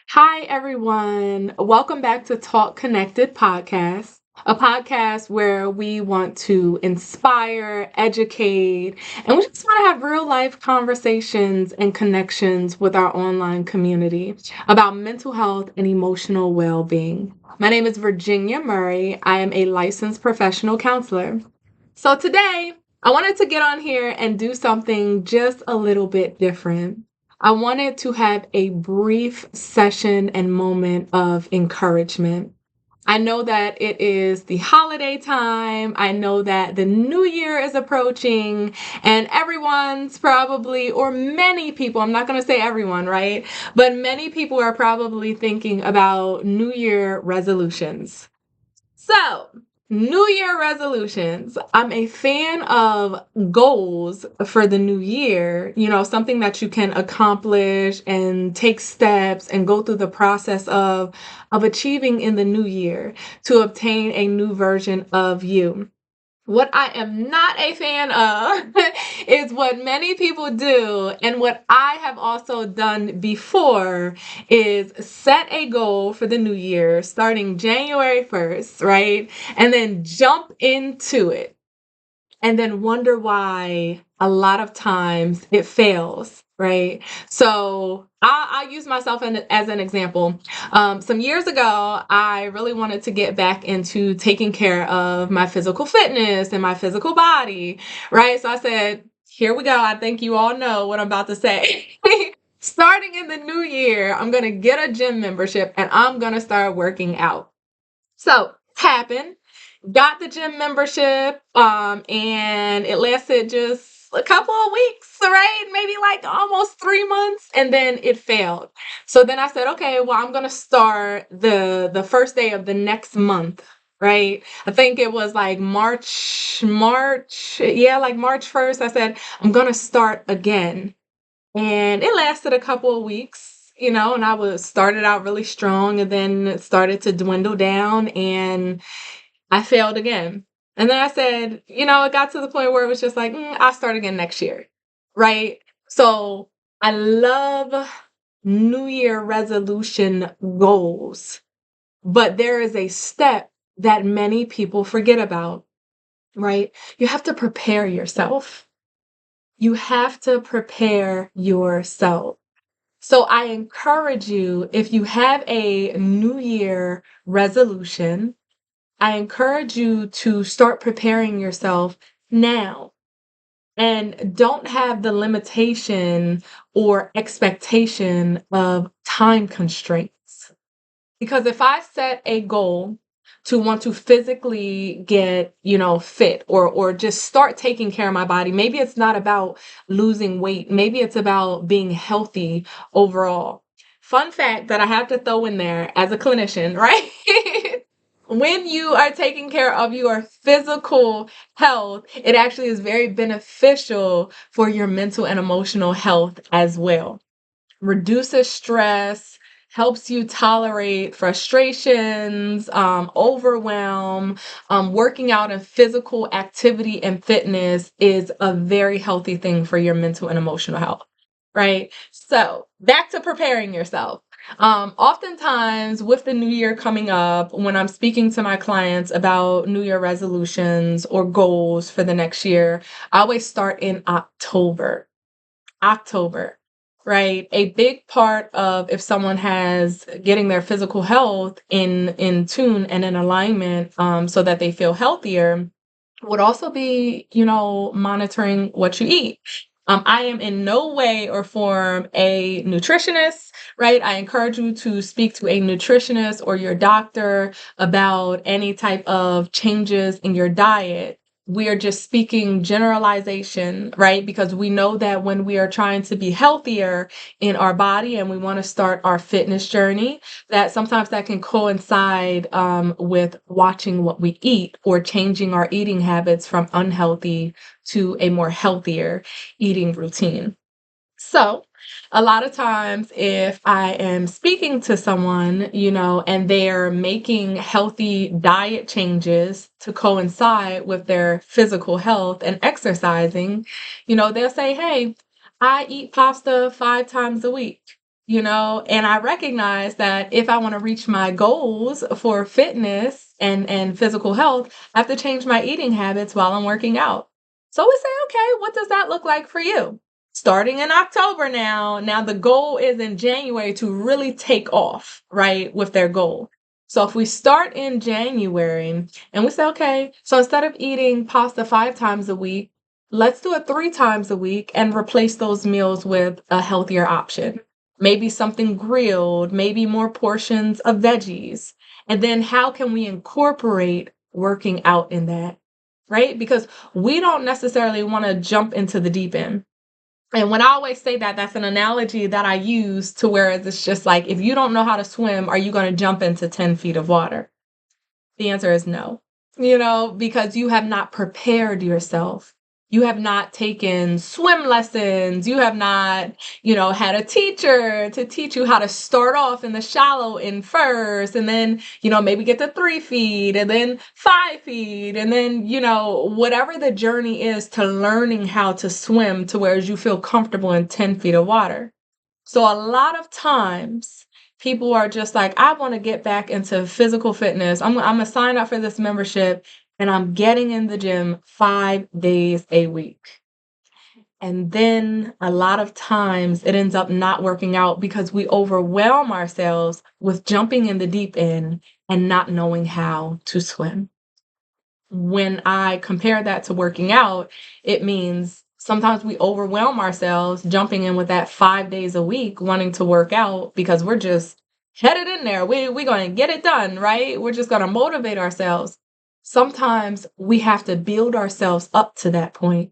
Hi, everyone. Welcome back to Talk Connected Podcast, a podcast where we want to inspire, educate, and we just want to have real life conversations and connections with our online community about mental health and emotional well being. My name is Virginia Murray. I am a licensed professional counselor. So today, I wanted to get on here and do something just a little bit different. I wanted to have a brief session and moment of encouragement. I know that it is the holiday time. I know that the new year is approaching, and everyone's probably, or many people, I'm not going to say everyone, right? But many people are probably thinking about New Year resolutions. So, New Year resolutions. I'm a fan of goals for the new year, something that you can accomplish and take steps and go through the process of achieving in the new year to obtain a new version of you. What I am not a fan of is what many people do, and what I have also done before is set a goal for the new year starting January 1st, right? And then jump into it and then wonder why a lot of times it fails, right? So I'll use myself as an example. Some years ago, I really wanted to get back into taking care of my physical fitness and my physical body, right? So I said, here we go. I think you all know what I'm about to say. Starting in the new year, I'm going to get a gym membership and I'm going to start working out. So happened, got the gym membership, and it lasted just a couple of weeks, right? Maybe like almost 3 months, and then it failed. So then I said, okay, well, I'm gonna start the first day of the next month, right? I think it was like March, yeah, like March 1st. I said, I'm gonna start again. And it lasted a couple of weeks, and I was started out really strong and then it started to dwindle down and I failed again. And then I said, it got to the point where it was just like, I'll start again next year. Right. So I love New Year resolution goals, but there is a step that many people forget about, right? You have to prepare yourself. You have to prepare yourself. So I encourage you, if you have a New Year resolution, I encourage you to start preparing yourself now and don't have the limitation or expectation of time constraints. Because if I set a goal to want to physically get, fit or just start taking care of my body, maybe it's not about losing weight, maybe it's about being healthy overall. Fun fact that I have to throw in there as a clinician, right? When you are taking care of your physical health, it actually is very beneficial for your mental and emotional health as well. Reduces stress, helps you tolerate frustrations, overwhelm. Working out and physical activity and fitness is a very healthy thing for your mental and emotional health, right? So back to preparing yourself. Oftentimes, with the new year coming up, when I'm speaking to my clients about New Year resolutions or goals for the next year, I always start in October. October, right? A big part of if someone has getting their physical health in tune and in alignment, so that they feel healthier, would also be, monitoring what you eat. I am in no way or form a nutritionist, right? I encourage you to speak to a nutritionist or your doctor about any type of changes in your diet. We are just speaking generalization, right? Because we know that when we are trying to be healthier in our body and we want to start our fitness journey, that sometimes that can coincide with watching what we eat or changing our eating habits from unhealthy to a more healthier eating routine. So, a lot of times, if I am speaking to someone, and they're making healthy diet changes to coincide with their physical health and exercising, they'll say, hey, I eat pasta 5 times a week. And I recognize that if I want to reach my goals for fitness and physical health, I have to change my eating habits while I'm working out. So we say, okay, what does that look like for you? Starting in October now. Now the goal is in January to really take off, right, with their goal. So if we start in January and we say, okay, so instead of eating pasta 5 times a week, let's do it 3 times a week and replace those meals with a healthier option. Maybe something grilled, maybe more portions of veggies. And then how can we incorporate working out in that, right? Because we don't necessarily want to jump into the deep end. And when I always say that, that's an analogy that I use to where it's just like, if you don't know how to swim, are you going to jump into 10 feet of water? The answer is no, because you have not prepared yourself. You have not taken swim lessons. You have not, had a teacher to teach you how to start off in the shallow end first, and then, maybe get to 3 feet and then 5 feet. And then, whatever the journey is to learning how to swim to where you feel comfortable in 10 feet of water. So a lot of times people are just like, I want to get back into physical fitness. I'm going to sign up for this membership and I'm getting in the gym 5 days a week. And then a lot of times it ends up not working out because we overwhelm ourselves with jumping in the deep end and not knowing how to swim. When I compare that to working out, it means sometimes we overwhelm ourselves jumping in with that 5 days a week, wanting to work out because we're just headed in there. We're going to get it done, right? We're just going to motivate ourselves. Sometimes we have to build ourselves up to that point,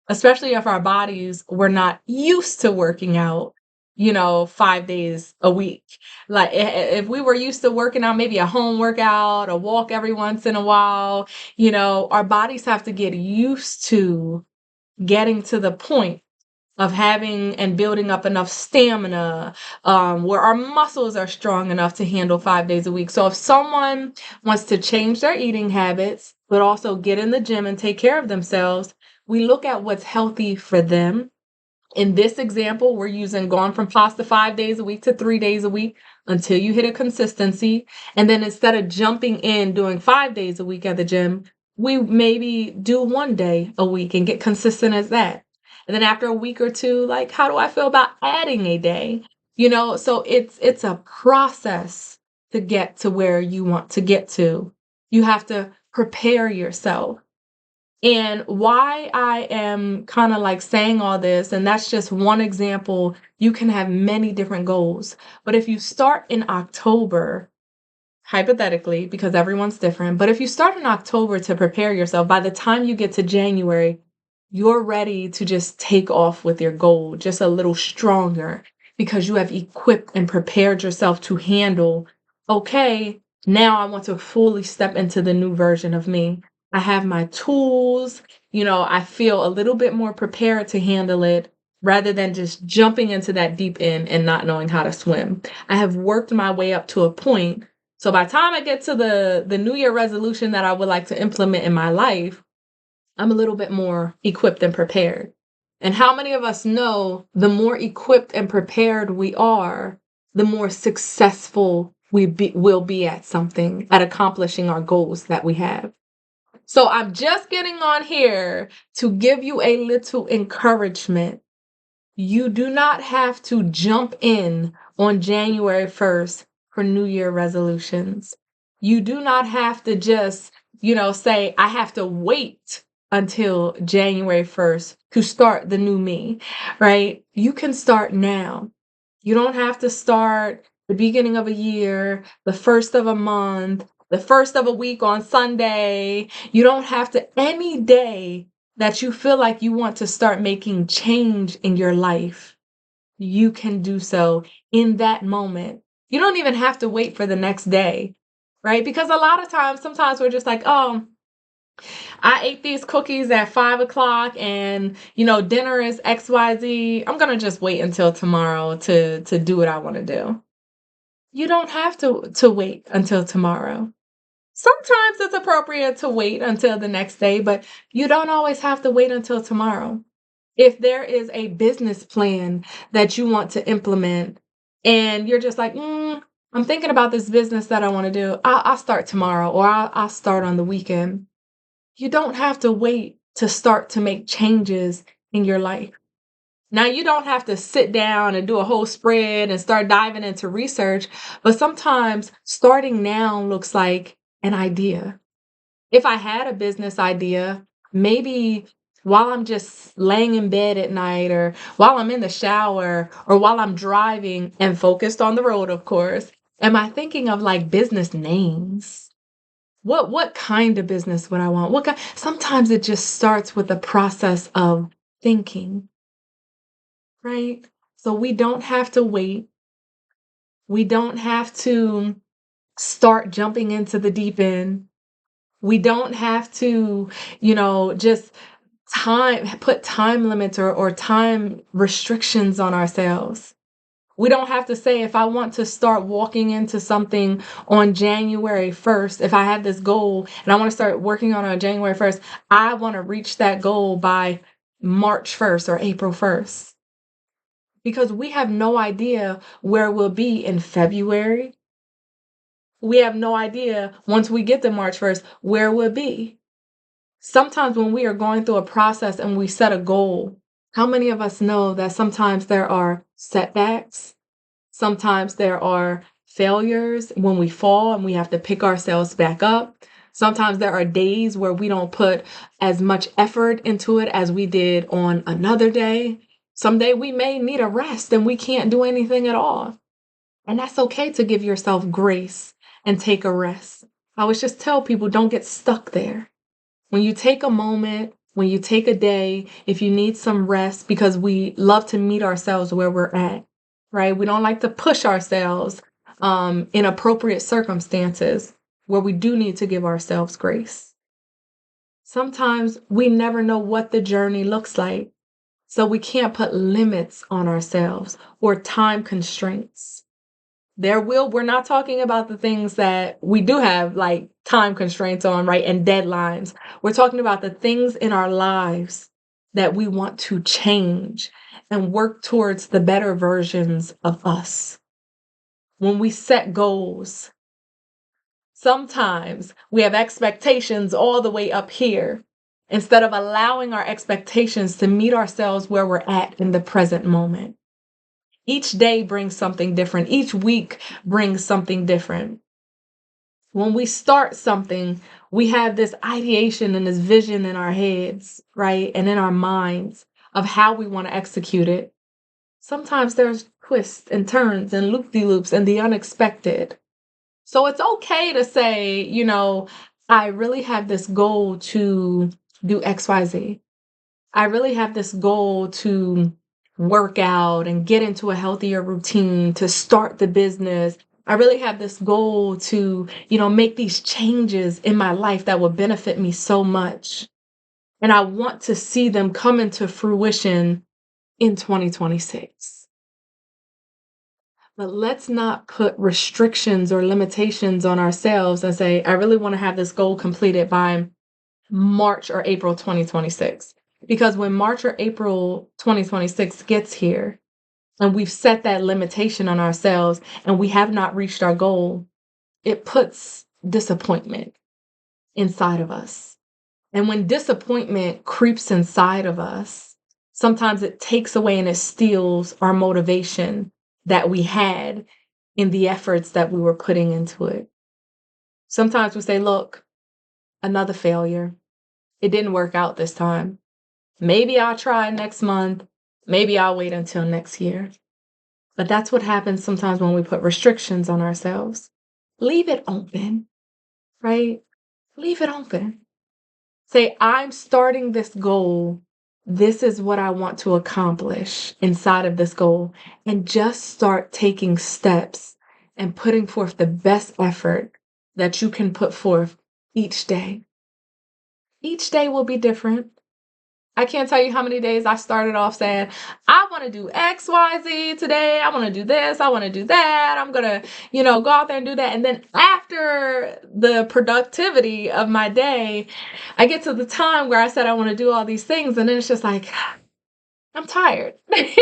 especially if our bodies were not used to working out, 5 days a week. Like if we were used to working out, maybe a home workout, a walk every once in a while, our bodies have to get used to getting to the point of having and building up enough stamina, where our muscles are strong enough to handle 5 days a week. So if someone wants to change their eating habits, but also get in the gym and take care of themselves, we look at what's healthy for them. In this example, we're using going from pasta 5 days a week to 3 days a week until you hit a consistency. And then instead of jumping in doing 5 days a week at the gym, we maybe do 1 day a week and get consistent as that. And then after a week or two, like, how do I feel about adding a day? So it's a process to get to where you want to get to. You have to prepare yourself. And why I am kind of like saying all this, and that's just one example, you can have many different goals. But if you start in October, hypothetically, because everyone's different, but if you start in October to prepare yourself, by the time you get to January, you're ready to just take off with your goal, just a little stronger, because you have equipped and prepared yourself to handle, okay, now I want to fully step into the new version of me. I have my tools, I feel a little bit more prepared to handle it rather than just jumping into that deep end and not knowing how to swim. I have worked my way up to a point. So by the time I get to the New Year resolution that I would like to implement in my life, I'm a little bit more equipped and prepared. And how many of us know the more equipped and prepared we are, the more successful will be at something, at accomplishing our goals that we have. So I'm just getting on here to give you a little encouragement. You do not have to jump in on January 1st for New Year resolutions. You do not have to just, say, I have to wait until January 1st to start the new me, right? You can start now. You don't have to start the beginning of a year, the first of a month, the first of a week on Sunday. You don't have to, any day that you feel like you want to start making change in your life, you can do so in that moment. You don't even have to wait for the next day, right? Because a lot of times, sometimes we're just like, oh, I ate these cookies at 5 o'clock and, dinner is XYZ. I'm going to just wait until tomorrow to do what I want to do. You don't have to wait until tomorrow. Sometimes it's appropriate to wait until the next day, but you don't always have to wait until tomorrow. If there is a business plan that you want to implement, and you're just like, I'm thinking about this business that I want to do. I'll start tomorrow, or I'll start on the weekend. You don't have to wait to start to make changes in your life. Now, you don't have to sit down and do a whole spread and start diving into research, but sometimes starting now looks like an idea. If I had a business idea, maybe while I'm just laying in bed at night, or while I'm in the shower, or while I'm driving and focused on the road, of course, am I thinking of like business names? What kind of business would I want? Sometimes it just starts with the process of thinking, right? So we don't have to wait. We don't have to start jumping into the deep end. We don't have to, just put time limits or time restrictions on ourselves. We don't have to say, if I want to start walking into something on January 1st, if I have this goal and I want to start working on it on January 1st, I want to reach that goal by March 1st or April 1st. Because we have no idea where we'll be in February. We have no idea once we get to March 1st where we'll be. Sometimes when we are going through a process and we set a goal, how many of us know that sometimes there are setbacks? Sometimes there are failures when we fall and we have to pick ourselves back up. Sometimes there are days where we don't put as much effort into it as we did on another day. Someday we may need a rest and we can't do anything at all. And that's okay to give yourself grace and take a rest. I always just tell people, don't get stuck there. When you take a moment, when you take a day, if you need some rest, because we love to meet ourselves where we're at, right? We don't like to push ourselves in appropriate circumstances where we do need to give ourselves grace. Sometimes we never know what the journey looks like, so we can't put limits on ourselves or time constraints. We're not talking about the things that we do have like time constraints on, right? And deadlines. We're talking about the things in our lives that we want to change and work towards the better versions of us. When we set goals, sometimes we have expectations all the way up here instead of allowing our expectations to meet ourselves where we're at in the present moment. Each day brings something different. Each week brings something different. When we start something, we have this ideation and this vision in our heads, right? And in our minds of how we want to execute it. Sometimes there's twists and turns and loop-de-loops and the unexpected. So it's okay to say, I really have this goal to do XYZ. I really have this goal to work out and get into a healthier routine, to start the business. I really have this goal to, make these changes in my life that will benefit me so much. And I want to see them come into fruition in 2026. But let's not put restrictions or limitations on ourselves and say, I really want to have this goal completed by March or April 2026. Because when March or April 2026 gets here and we've set that limitation on ourselves and we have not reached our goal, it puts disappointment inside of us. And when disappointment creeps inside of us, sometimes it takes away and it steals our motivation that we had in the efforts that we were putting into it. Sometimes we say, look, another failure. It didn't work out this time. Maybe I'll try next month. Maybe I'll wait until next year. But that's what happens sometimes when we put restrictions on ourselves. Leave it open, right? Leave it open. Say, I'm starting this goal. This is what I want to accomplish inside of this goal. And just start taking steps and putting forth the best effort that you can put forth each day. Each day will be different. I can't tell you how many days I started off saying, I want to do X, Y, Z today. I want to do this. I want to do that. I'm going to, go out there and do that. And then after the productivity of my day, I get to the time where I said I want to do all these things. And then it's just like, I'm tired. I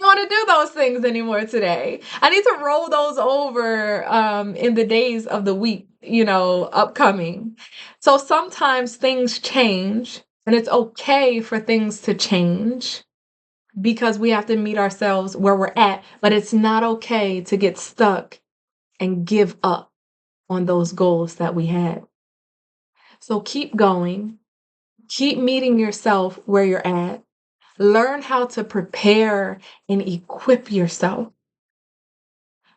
want to do those things anymore today. I need to roll those over in the days of the week, upcoming. So sometimes things change, and it's okay for things to change because we have to meet ourselves where we're at. But it's not okay to get stuck and give up on those goals that we had. So keep going, keep meeting yourself where you're at. Learn how to prepare and equip yourself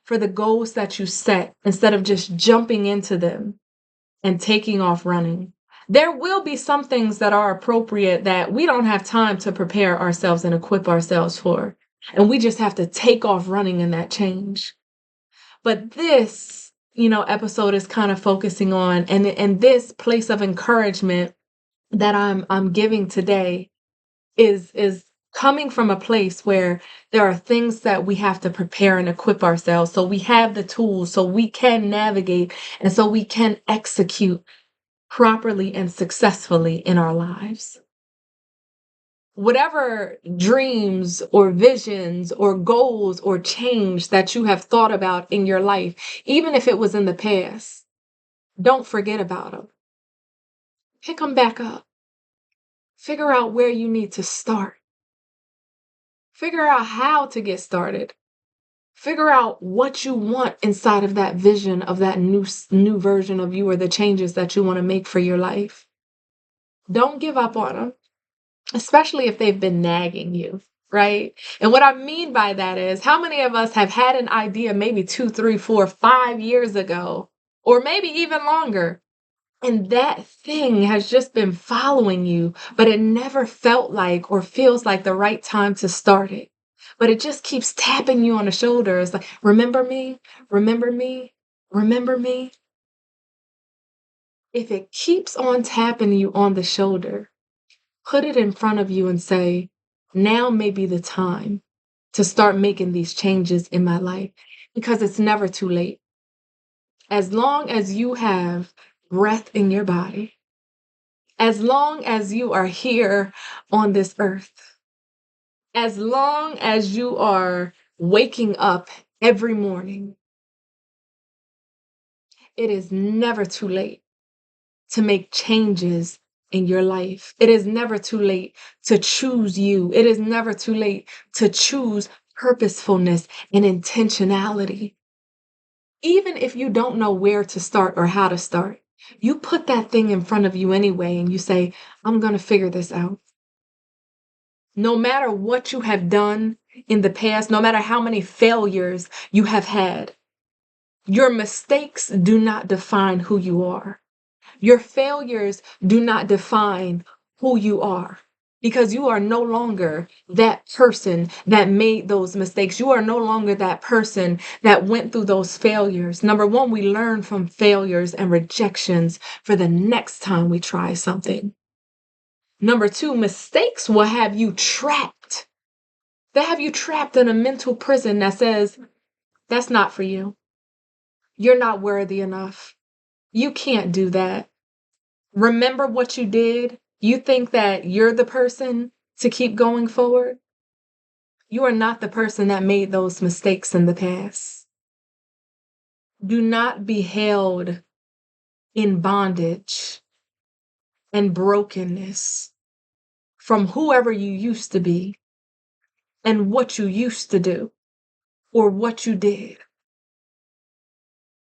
for the goals that you set instead of just jumping into them and taking off running. There will be some things that are appropriate that we don't have time to prepare ourselves and equip ourselves for. And we just have to take off running in that change. But this, episode is kind of focusing on and this place of encouragement that I'm giving today is coming from a place where there are things that we have to prepare and equip ourselves so we have the tools so we can navigate and so we can execute properly and successfully in our lives. Whatever dreams or visions or goals or change that you have thought about in your life, even if it was in the past, don't forget about them. Pick them back up. Figure out where you need to start. Figure out how to get started. Figure out what you want inside of that vision of that new version of you or the changes that you want to make for your life. Don't give up on them, especially if they've been nagging you, right? And what I mean by that is how many of us have had an idea maybe 2, 3, 4, 5 years ago, or maybe even longer, and that thing has just been following you, but it never felt like or feels like the right time to start it. But it just keeps tapping you on the shoulder. It's like, remember me, remember me, remember me. If it keeps on tapping you on the shoulder, put it in front of you and say, now may be the time to start making these changes in my life because it's never too late. As long as you have breath in your body, as long as you are here on this earth, as long as you are waking up every morning, it is never too late to make changes in your life. It is never too late to choose you. It is never too late to choose purposefulness and intentionality. Even if you don't know where to start or how to start, you put that thing in front of you anyway and you say, I'm going to figure this out. No matter what you have done in the past, no matter how many failures you have had, your mistakes do not define who you are. Your failures do not define who you are because you are no longer that person that made those mistakes. You are no longer that person that went through those failures. Number one, we learn from failures and rejections for the next time we try something. Number two, mistakes will have you trapped. They have you trapped in a mental prison that says, that's not for you. You're not worthy enough. You can't do that. Remember what you did? You think that you're the person to keep going forward? You are not the person that made those mistakes in the past. Do not be held in bondage and brokenness from whoever you used to be and what you used to do or what you did.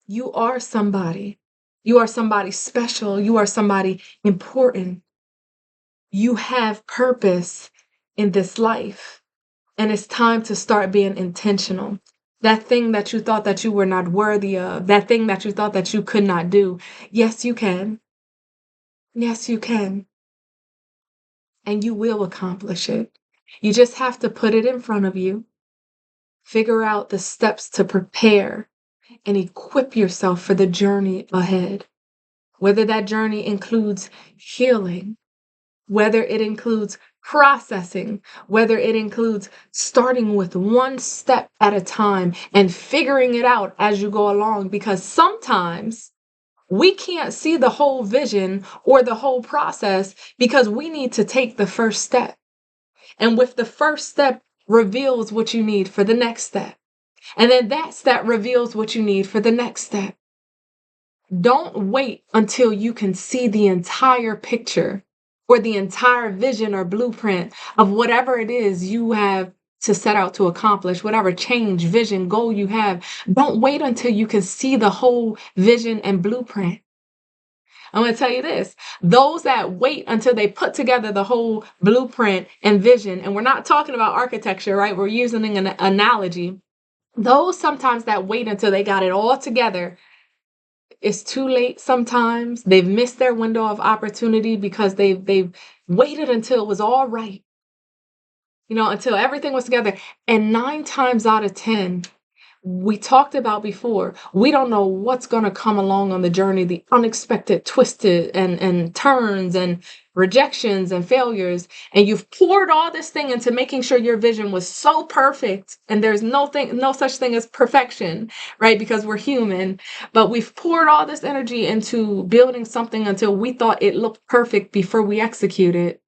You are somebody. You are somebody special. You are somebody important. You have purpose in this life. And it's time to start being intentional. That thing that you thought that you were not worthy of, that thing that you thought that you could not do. Yes, you can. Yes, you can. And you will accomplish it. You just have to put it in front of you. Figure out the steps to prepare and equip yourself for the journey ahead. Whether that journey includes healing, whether it includes processing, whether it includes starting with one step at a time and figuring it out as you go along, because sometimes we can't see the whole vision or the whole process because we need to take the first step. And with the first step reveals what you need for the next step. And then that step reveals what you need for the next step. Don't wait until you can see the entire picture or the entire vision or blueprint of whatever it is you have to set out to accomplish, whatever change, vision, goal you have. Don't wait until you can see the whole vision and blueprint. I'm going to tell you this, those that wait until they put together the whole blueprint and vision, and we're not talking about architecture, right? We're using an analogy. Those sometimes that wait until they got it all together, it's too late sometimes. They've missed their window of opportunity because they've waited until it was all right, until everything was together. And 9 times out of 10, we talked about before, we don't know what's going to come along on the journey, the unexpected twisted and turns and rejections and failures. And you've poured all this thing into making sure your vision was so perfect. And there's no such thing as perfection, right? Because we're human. But we've poured all this energy into building something until we thought it looked perfect before we execute it.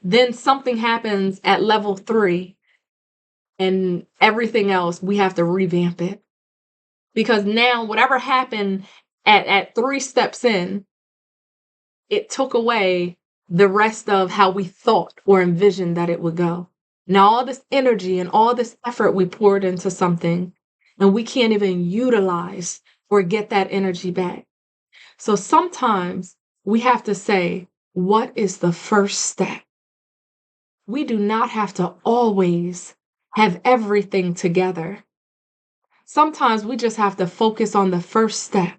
Then something happens at level 3. And everything else, we have to revamp it. Because now whatever happened at 3 steps in, it took away the rest of how we thought or envisioned that it would go. Now all this energy and all this effort we poured into something, and we can't even utilize or get that energy back. So sometimes we have to say, what is the first step? We do not have to always have everything together. Sometimes we just have to focus on the first step.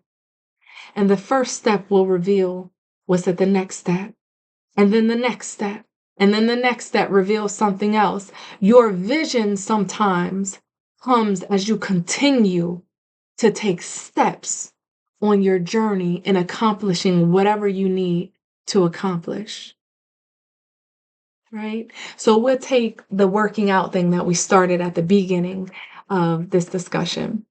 And the first step will reveal what's at the next step. And then the next step. And then the next step reveals something else. Your vision sometimes comes as you continue to take steps on your journey in accomplishing whatever you need to accomplish. Right? So we'll take the working out thing that we started at the beginning of this discussion.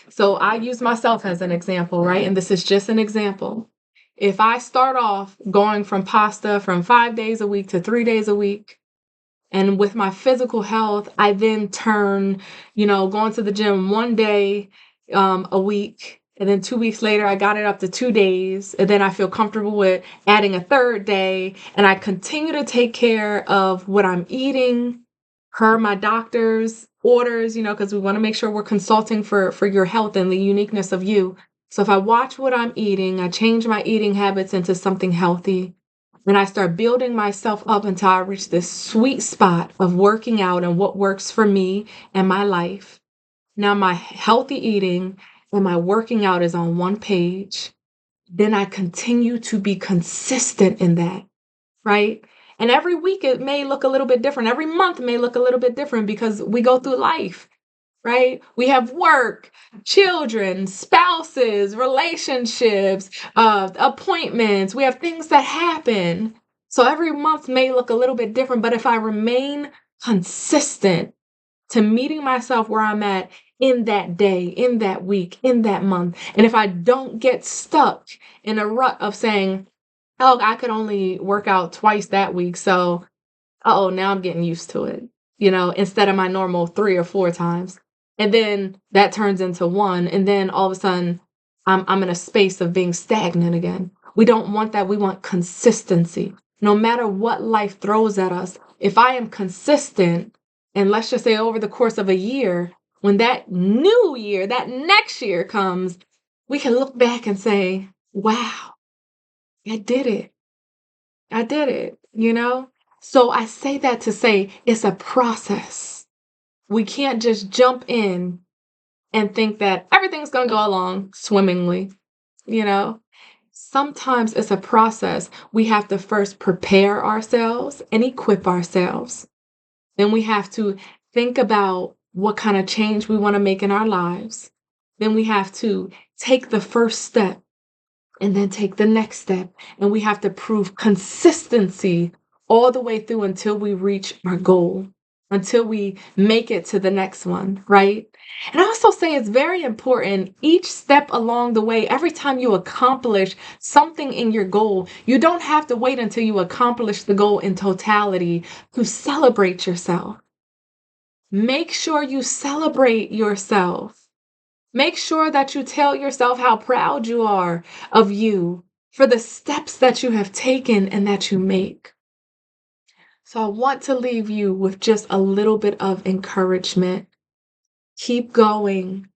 So I use myself as an example, right? And this is just an example. If I start off going from pasta from 5 days a week to 3 days a week, and with my physical health, I then turn, going to the gym 1 day a week. And then 2 weeks later, I got it up to 2 days. And then I feel comfortable with adding a 3rd day. And I continue to take care of what I'm eating per my doctor's orders, because we want to make sure we're consulting for your health and the uniqueness of you. So if I watch what I'm eating, I change my eating habits into something healthy. And I start building myself up until I reach this sweet spot of working out and what works for me and my life. Now my healthy eating and my working out is on one page. Then I continue to be consistent in that, right? And every week it may look a little bit different. Every month may look a little bit different because we go through life, right? We have work, children, spouses, relationships, appointments. We have things that happen. So every month may look a little bit different, but if I remain consistent to meeting myself where I'm at in that day, in that week, in that month, and if I don't get stuck in a rut of saying, oh, I could only work out twice that week, so now I'm getting used to it, instead of my normal 3 or 4 times. And then that turns into 1. And then all of a sudden I'm in a space of being stagnant again. We don't want that. We want consistency. No matter what life throws at us, if I am consistent, and let's just say over the course of a year, when that new year, that next year comes, we can look back and say, wow, I did it. I did it, So I say that to say it's a process. We can't just jump in and think that everything's going to go along swimmingly, Sometimes it's a process. We have to first prepare ourselves and equip ourselves. Then we have to think about what kind of change we want to make in our lives. Then we have to take the first step and then take the next step. And we have to prove consistency all the way through until we reach our goal, until we make it to the next one, right? And I also say it's very important each step along the way, every time you accomplish something in your goal, you don't have to wait until you accomplish the goal in totality to celebrate yourself. Make sure you celebrate yourself. Make sure that you tell yourself how proud you are of you for the steps that you have taken and that you make. So I want to leave you with just a little bit of encouragement. Keep going.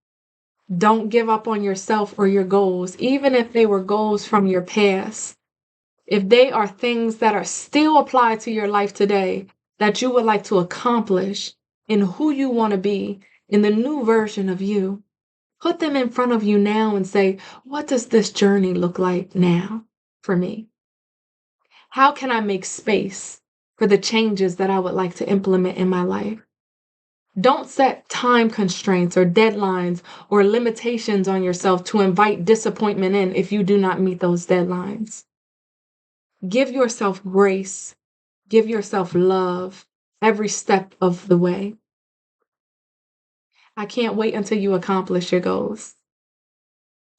Don't give up on yourself or your goals, even if they were goals from your past. If they are things that are still applied to your life today that you would like to accomplish in who you want to be, in the new version of you, put them in front of you now and say, what does this journey look like now for me? How can I make space for the changes that I would like to implement in my life? Don't set time constraints or deadlines or limitations on yourself to invite disappointment in if you do not meet those deadlines. Give yourself grace. Give yourself love every step of the way. I can't wait until you accomplish your goals.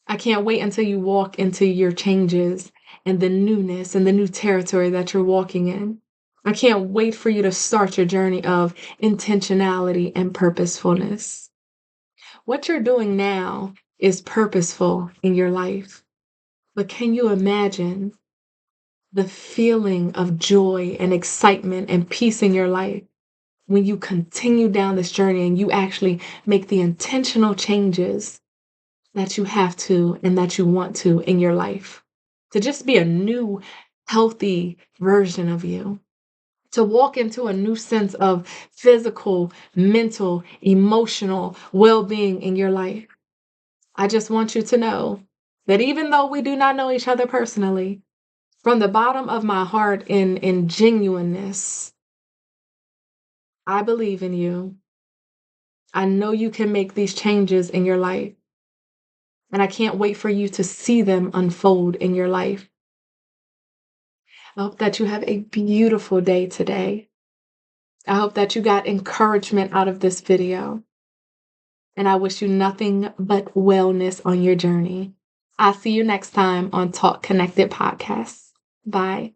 I can't wait until you walk into your changes and the newness and the new territory that you're walking in. I can't wait for you to start your journey of intentionality and purposefulness. What you're doing now is purposeful in your life. But can you imagine the feeling of joy and excitement and peace in your life when you continue down this journey and you actually make the intentional changes that you have to and that you want to in your life? To just be a new, healthy version of you. To walk into a new sense of physical, mental, emotional well-being in your life. I just want you to know that even though we do not know each other personally, from the bottom of my heart in genuineness, I believe in you. I know you can make these changes in your life. And I can't wait for you to see them unfold in your life. I hope that you have a beautiful day today. I hope that you got encouragement out of this video. And I wish you nothing but wellness on your journey. I'll see you next time on Talk Connected Podcast. Bye.